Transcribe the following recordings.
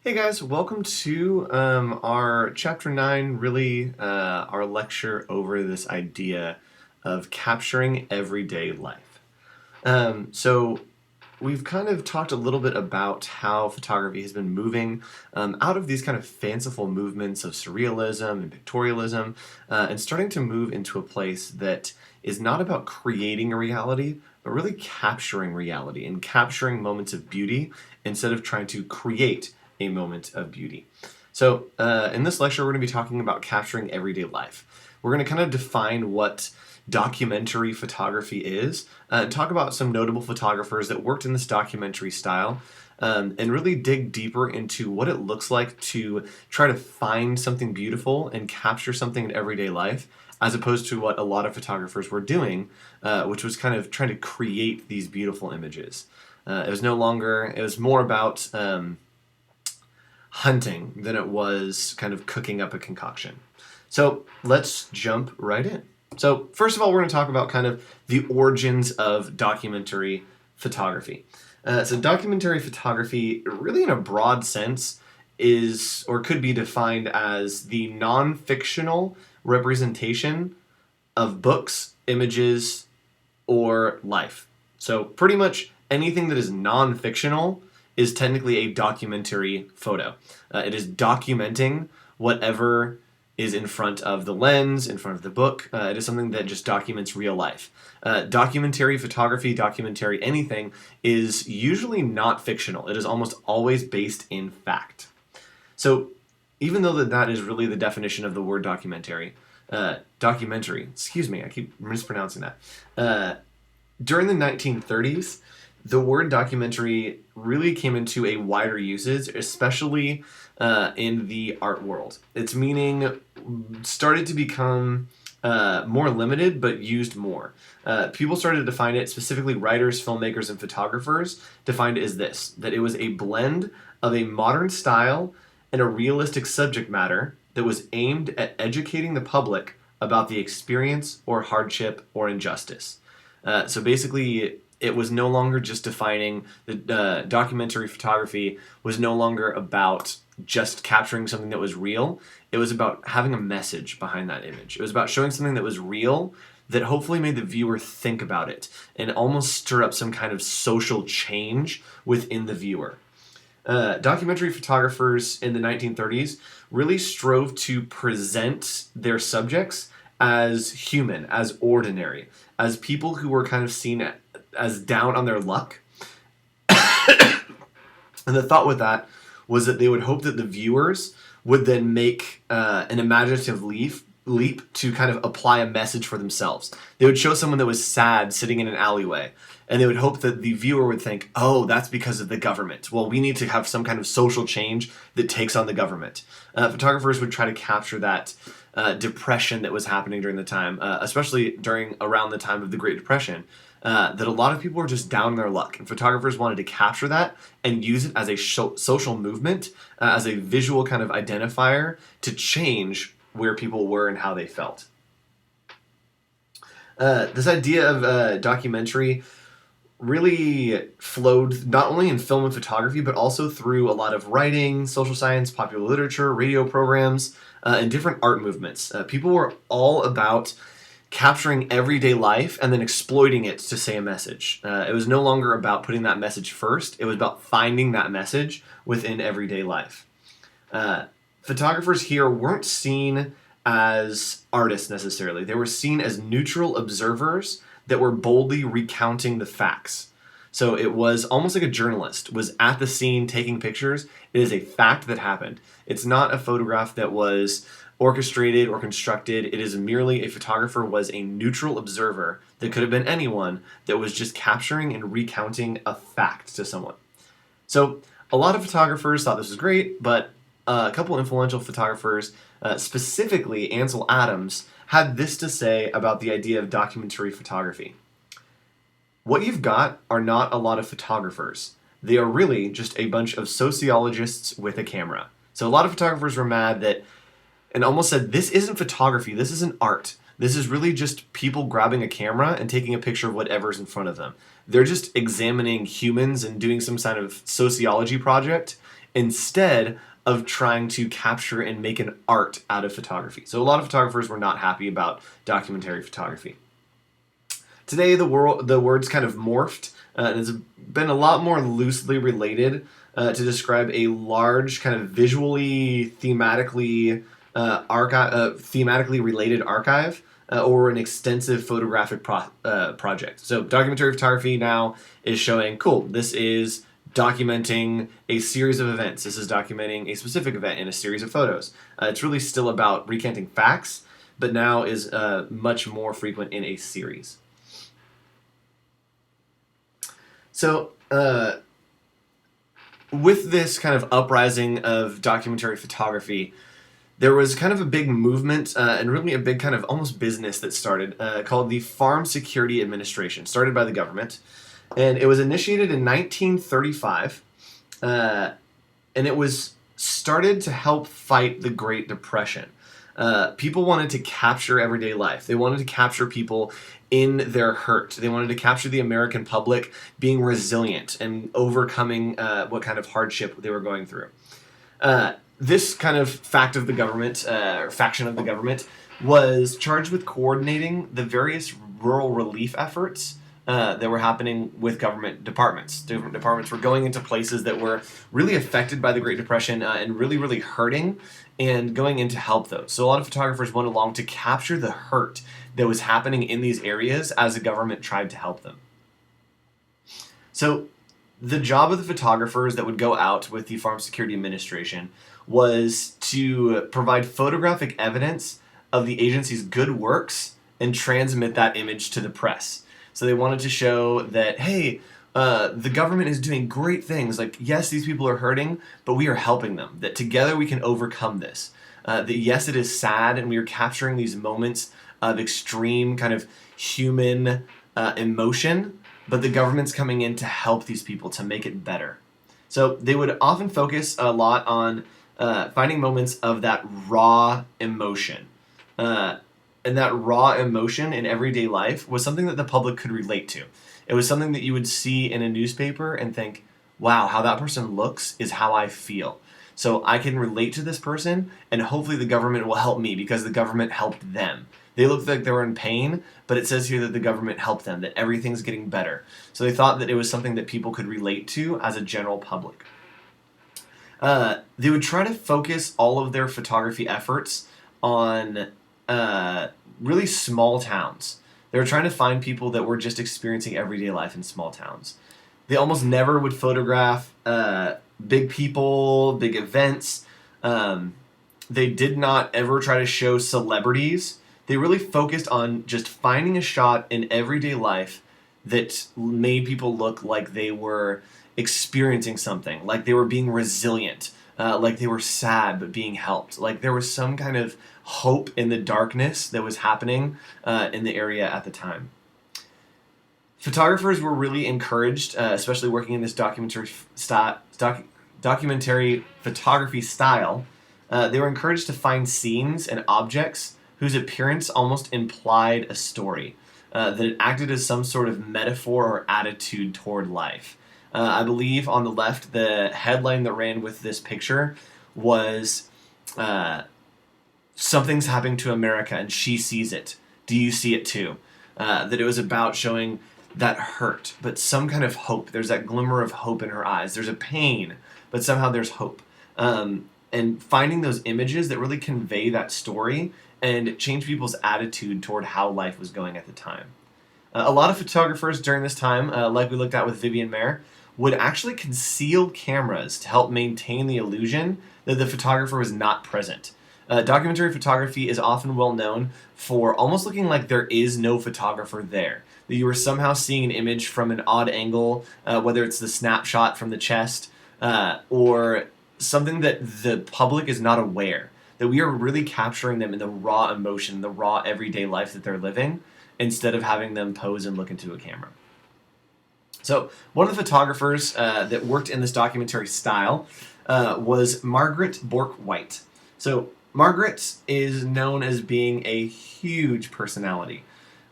Hey guys, welcome to our chapter 9, really our lecture over this idea of capturing everyday life. So we've kind of talked a little bit about how photography has been moving out of these kind of fanciful movements of surrealism and pictorialism and starting to move into a place that is not about creating a reality, but really capturing reality and capturing moments of beauty instead of trying to create a moment of beauty. So in this lecture, we're going to be talking about capturing everyday life. We're going to kind of define what documentary photography is, and talk about some notable photographers that worked in this documentary style, and really dig deeper into what it looks like to try to find something beautiful and capture something in everyday life, as opposed to what a lot of photographers were doing, which was kind of trying to create these beautiful images. It was more about hunting than it was kind of cooking up a concoction. So let's jump right in. So first of all, we're going to talk about kind of the origins of documentary photography. So documentary photography, really in a broad sense, is or could be defined as the non-fictional representation of books, images, or life. So pretty much anything that is non-fictional is technically a documentary photo. It is documenting whatever is in front of the lens, in front of the book. It is something that just documents real life. Documentary photography, documentary anything, is usually not fictional. It is almost always based in fact. So even though that is really the definition of the word documentary, excuse me, I keep mispronouncing that. During the 1930s, the word documentary really came into a wider usage, especially in the art world. Its meaning started to become more limited, but used more. People started to define it, specifically writers, filmmakers, and photographers, defined it as this, that it was a blend of a modern style and a realistic subject matter that was aimed at educating the public about the experience or hardship or injustice. So basically, it was no longer just defining the documentary photography was no longer about just capturing something that was real. It was about having a message behind that image. It was about showing something that was real that hopefully made the viewer think about it and almost stir up some kind of social change within the viewer. Documentary photographers in the 1930s really strove to present their subjects as human, as ordinary, as people who were kind of seen as down on their luck. And the thought with that was that they would hope that the viewers would then make an imaginative leap to kind of apply a message for themselves. They would show someone that was sad sitting in an alleyway, and they would hope that the viewer would think, oh, that's because of the government. Well, we need to have some kind of social change that takes on the government. Photographers would try to capture that depression that was happening during the time, especially around the time of the Great Depression, that a lot of people were just down on their luck. And photographers wanted to capture that and use it as a social movement, as a visual kind of identifier to change where people were and how they felt. This idea of documentary really flowed not only in film and photography, but also through a lot of writing, social science, popular literature, radio programs, and different art movements. People were all about capturing everyday life and then exploiting it to say a message. It was no longer about putting that message first. It was about finding that message within everyday life. Photographers here weren't seen as artists necessarily. They were seen as neutral observers that were boldly recounting the facts. So it was almost like a journalist was at the scene taking pictures. It is a fact that happened. It's not a photograph that was orchestrated or constructed. It is merely a photographer was a neutral observer that could have been anyone that was just capturing and recounting a fact to someone. So a lot of photographers thought this was great, but a couple influential photographers, specifically Ansel Adams, had this to say about the idea of documentary photography. What you've got are not a lot of photographers. They are really just a bunch of sociologists with a camera. So a lot of photographers were mad that, and almost said, this isn't photography, this isn't art. This is really just people grabbing a camera and taking a picture of whatever's in front of them. They're just examining humans and doing some kind of sociology project instead of trying to capture and make an art out of photography. So a lot of photographers were not happy about documentary photography. Today, the words kind of morphed and has been a lot more loosely related to describe a large kind of visually, thematically thematically related archive or an extensive photographic project. So documentary photography now is showing, cool, this is documenting a series of events. This is documenting a specific event in a series of photos. It's really still about recanting facts, but now is much more frequent in a series. So, with this kind of uprising of documentary photography, there was kind of a big movement and really a big kind of almost business that started called the Farm Security Administration, started by the government. And it was initiated in 1935, and it was started to help fight the Great Depression. People wanted to capture everyday life. They wanted to capture people in their hurt. They wanted to capture the American public being resilient and overcoming what kind of hardship they were going through. This kind of faction of the government was charged with coordinating the various rural relief efforts that were happening with government departments. Different departments were going into places that were really affected by the Great Depression and really, really hurting, and going in to help those. So a lot of photographers went along to capture the hurt that was happening in these areas as the government tried to help them. So the job of the photographers that would go out with the Farm Security Administration was to provide photographic evidence of the agency's good works and transmit that image to the press. So they wanted to show that, hey, the government is doing great things. Like, yes, these people are hurting, but we are helping them. That together we can overcome this. That yes, it is sad, and we are capturing these moments of extreme kind of human emotion, but the government's coming in to help these people to make it better. So they would often focus a lot on finding moments of that raw emotion. And that raw emotion in everyday life was something that the public could relate to. It was something that you would see in a newspaper and think, wow, how that person looks is how I feel. So I can relate to this person, and hopefully the government will help me because the government helped them. They looked like they were in pain, but it says here that the government helped them, that everything's getting better. So they thought that it was something that people could relate to as a general public. They would try to focus all of their photography efforts on really small towns. They were trying to find people that were just experiencing everyday life in small towns. They almost never would photograph big people, big events. They did not ever try to show celebrities. They really focused on just finding a shot in everyday life that made people look like they were experiencing something, like they were being resilient, like they were sad but being helped, like there was some kind of hope in the darkness that was happening in the area at the time. Photographers were really encouraged, especially working in this documentary photography style. They were encouraged to find scenes and objects whose appearance almost implied a story, that it acted as some sort of metaphor or attitude toward life. I believe on the left, the headline that ran with this picture was something's happening to America and she sees it. Do you see it too? That it was about showing that hurt, but some kind of hope. There's that glimmer of hope in her eyes. There's a pain, but somehow there's hope. And finding those images that really convey that story and change people's attitude toward how life was going at the time. A lot of photographers during this time, like we looked at with Vivian Mayer, would actually conceal cameras to help maintain the illusion that the photographer was not present. Documentary photography is often well known for almost looking like there is no photographer there. That you are somehow seeing an image from an odd angle, whether it's the snapshot from the chest, or something that the public is not aware. That we are really capturing them in the raw emotion, the raw everyday life that they're living, instead of having them pose and look into a camera. So one of the photographers that worked in this documentary style was Margaret Bourke-White. So Margaret is known as being a huge personality.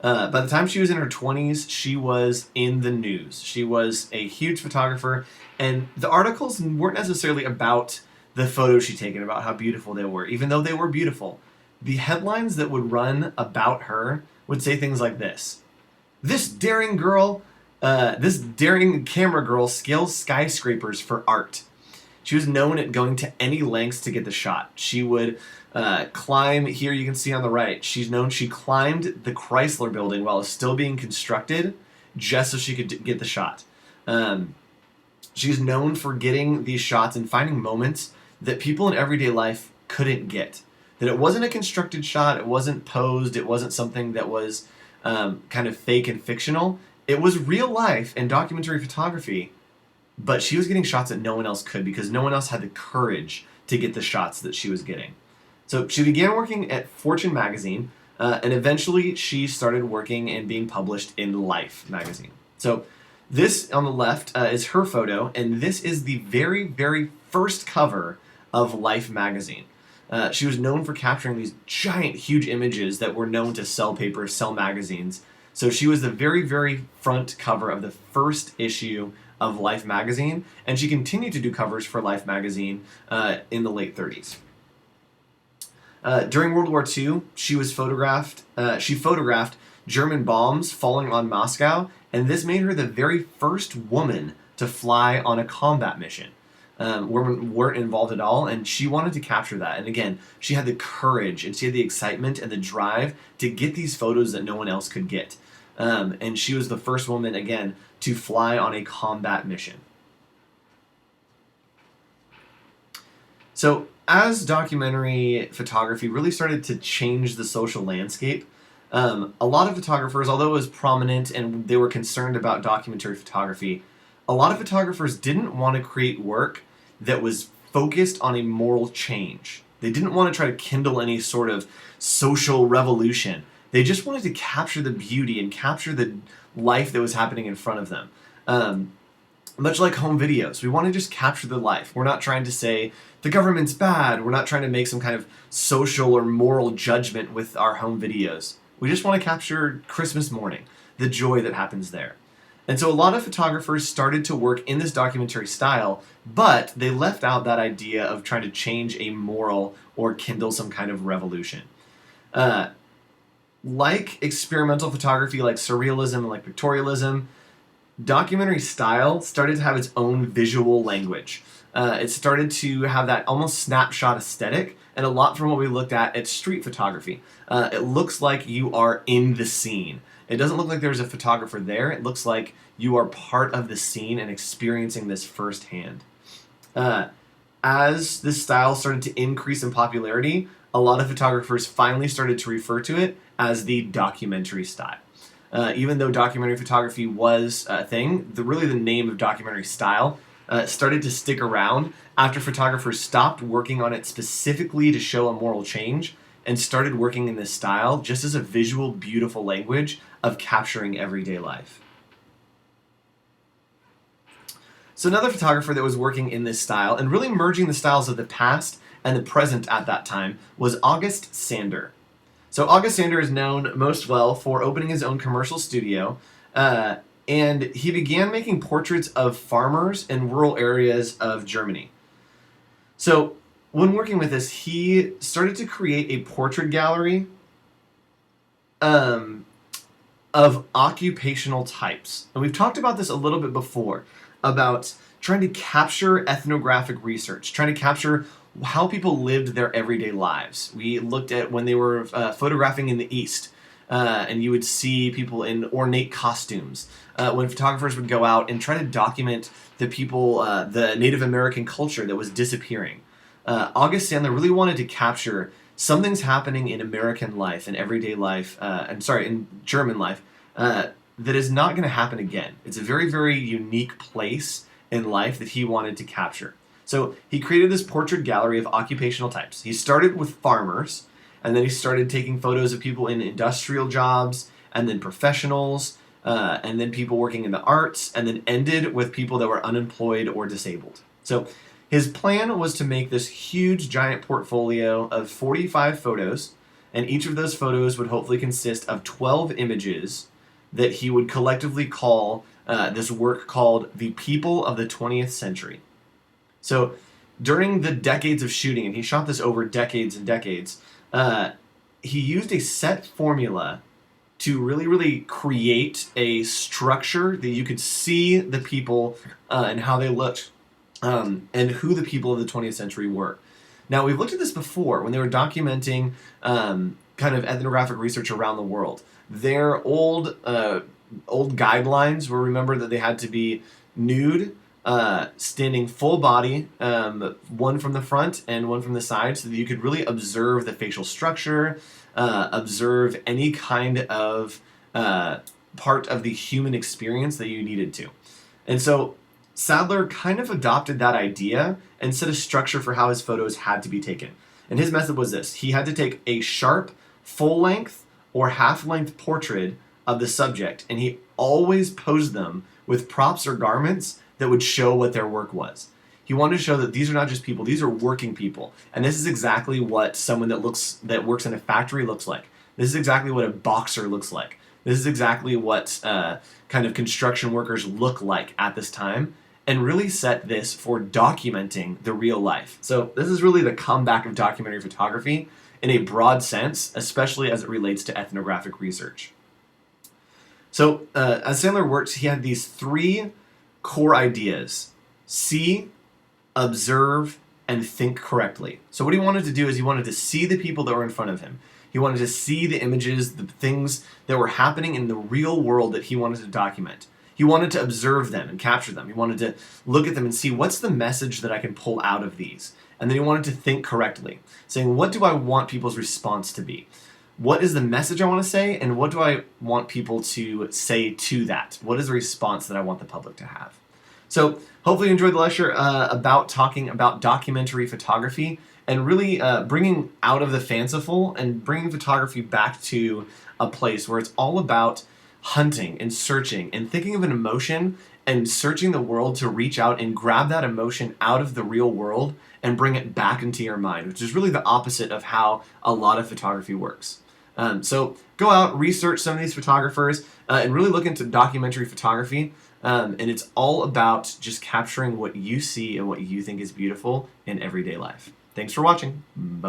By the time she was in her 20s, she was in the news. She was a huge photographer, and the articles weren't necessarily about the photos she'd taken, about how beautiful they were, even though they were beautiful. The headlines that would run about her would say things like this. This daring camera girl scales skyscrapers for art. She was known at going to any lengths to get the shot. She would climb, here you can see on the right, she climbed the Chrysler building while it was still being constructed just so she could get the shot. She's known for getting these shots and finding moments that people in everyday life couldn't get. That it wasn't a constructed shot, it wasn't posed, it wasn't something that was kind of fake and fictional. It was real life and documentary photography, but she was getting shots that no one else could because no one else had the courage to get the shots that she was getting. So she began working at Fortune magazine, and eventually she started working and being published in Life magazine. So this on the left is her photo, and this is the very, very first cover of Life magazine. She was known for capturing these giant, huge images that were known to sell papers, sell magazines. So she was the very, very front cover of the first issue of Life magazine, and she continued to do covers for Life magazine in the late 30s. During World War II, she photographed German bombs falling on Moscow, and this made her the very first woman to fly on a combat mission. Women weren't involved at all, and she wanted to capture that. And again, she had the courage, and she had the excitement and the drive to get these photos that no one else could get. And she was the first woman, again, to fly on a combat mission. So as documentary photography really started to change the social landscape, a lot of photographers, although it was prominent and they were concerned about documentary photography, a lot of photographers didn't want to create work that was focused on a moral change. They didn't want to try to kindle any sort of social revolution. They just wanted to capture the beauty and capture the life that was happening in front of them. Much like home videos, we want to just capture the life. We're not trying to say the government's bad. We're not trying to make some kind of social or moral judgment with our home videos. We just want to capture Christmas morning, the joy that happens there. And so a lot of photographers started to work in this documentary style, but they left out that idea of trying to change a moral or kindle some kind of revolution. Like experimental photography, like surrealism and like pictorialism, documentary style started to have its own visual language. It started to have that almost snapshot aesthetic, and a lot from what we looked at street photography. It looks like you are in the scene. It doesn't look like there's a photographer there. It looks like you are part of the scene and experiencing this firsthand. As this style started to increase in popularity, a lot of photographers finally started to refer to it as the documentary style. Even though documentary photography was a thing, really the name of documentary style started to stick around after photographers stopped working on it specifically to show a moral change and started working in this style just as a visual, beautiful language of capturing everyday life. So another photographer that was working in this style and really merging the styles of the past and the present at that time was August Sander. So August Sander is known most well for opening his own commercial studio, and he began making portraits of farmers in rural areas of Germany. So when working with this, he started to create a portrait gallery of occupational types. And we've talked about this a little bit before, about trying to capture ethnographic research, trying to capture how people lived their everyday lives. We looked at when they were photographing in the East, and you would see people in ornate costumes. When photographers would go out and try to document the people, the Native American culture that was disappearing. August Sandler really wanted to capture something's happening in American life, in everyday life, in German life, that is not going to happen again. It's a very, very unique place in life that he wanted to capture. So he created this portrait gallery of occupational types. He started with farmers, and then he started taking photos of people in industrial jobs, and then professionals, and then people working in the arts, and then ended with people that were unemployed or disabled. So his plan was to make this huge, giant portfolio of 45 photos And each of those photos would hopefully consist of 12 images that he would collectively call this work called The People of the 20th Century. So during the decades of shooting, and he shot this over decades and decades, he used a set formula to really create a structure that you could see the people and how they looked and who the people of the 20th century were. Now, we've looked at this before when they were documenting kind of ethnographic research around the world. Their old guidelines were, remember, that they had to be nude, standing full body, one from the front and one from the side, so that you could really observe the facial structure, observe any kind of part of the human experience that you needed to. And so Sadler kind of adopted that idea and set a structure for how his photos had to be taken. And his method was this. He had to take a sharp, full-length or half-length portrait of the subject, and he always posed them with props or garments that would show what their work was. He wanted to show that these are not just people, these are working people. And this is exactly what someone that works in a factory looks like. This is exactly what a boxer looks like. This is exactly what kind of construction workers look like at this time, and really set this for documenting the real life. So this is really the comeback of documentary photography in a broad sense, especially as it relates to ethnographic research. So as Sandler worked, he had these three core ideas: see, observe, and think correctly. So what he wanted to do is he wanted to see the people that were in front of him. He wanted to see the images, the things that were happening in the real world that he wanted to document. He wanted to observe them and capture them. He wanted to look at them and see, what's the message that I can pull out of these? And then he wanted to think correctly, saying, what do I want people's response to be? What is the message I want to say, and what do I want people to say to that? What is the response that I want the public to have? So hopefully you enjoyed the lecture about talking about documentary photography and really bringing out of the fanciful and bringing photography back to a place where it's all about hunting and searching and thinking of an emotion and searching the world to reach out and grab that emotion out of the real world and bring it back into your mind, which is really the opposite of how a lot of photography works. So go out, research some of these photographers, and really look into documentary photography. And it's all about just capturing what you see and what you think is beautiful in everyday life. Thanks for watching. Bye.